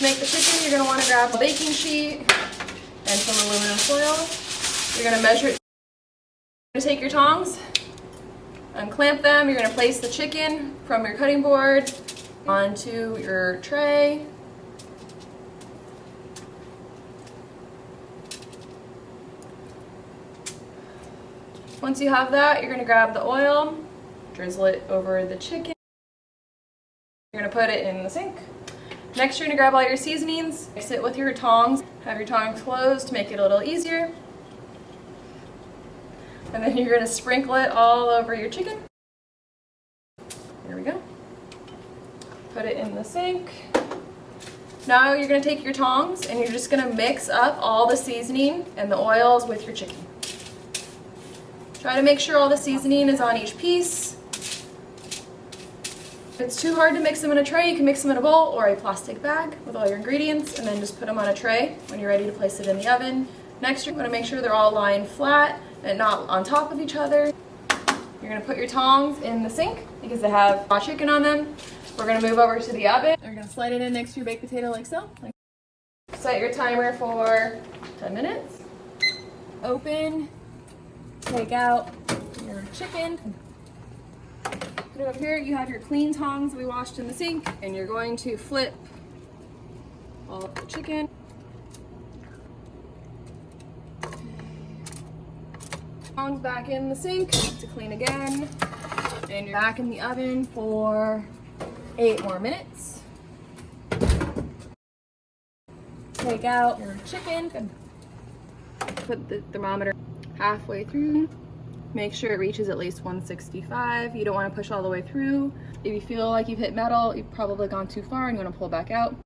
To make the chicken, you're gonna wanna grab a baking sheet and some aluminum foil. You're gonna measure it. You're gonna take your tongs, unclamp them. You're gonna place the chicken from your cutting board onto your tray. Once you have that, you're gonna grab the oil, drizzle it over the chicken. You're gonna put it in the sink. Next, you're gonna grab all your seasonings, mix it with your tongs. Have your tongs closed to make it a little easier. And then you're gonna sprinkle it all over your chicken. Here we go. Put it in the sink. Now you're gonna take your tongs and you're just gonna mix up all the seasoning and the oils with your chicken. Try to make sure all the seasoning is on each piece. If it's too hard to mix them in a tray, you can mix them in a bowl or a plastic bag with all your ingredients and then just put them on a tray when you're ready to place it in the oven. Next, you're going to make sure they're all lying flat and not on top of each other. You're going to put your tongs in the sink because they have raw chicken on them. We're going to move over to the oven. You're going to slide it in next to your baked potato like so. Set your timer for 10 minutes. Open, take out your chicken. Put it over here. You have your clean tongs we washed in the sink, and you're going to flip all of the chicken. Tongs back in the sink to clean again, and you're back in the oven for 8 more minutes. Take out your chicken. Put the thermometer halfway through. Make sure it reaches at least 165. You don't want to push all the way through. If you feel like you've hit metal, you've probably gone too far and you want to pull back out.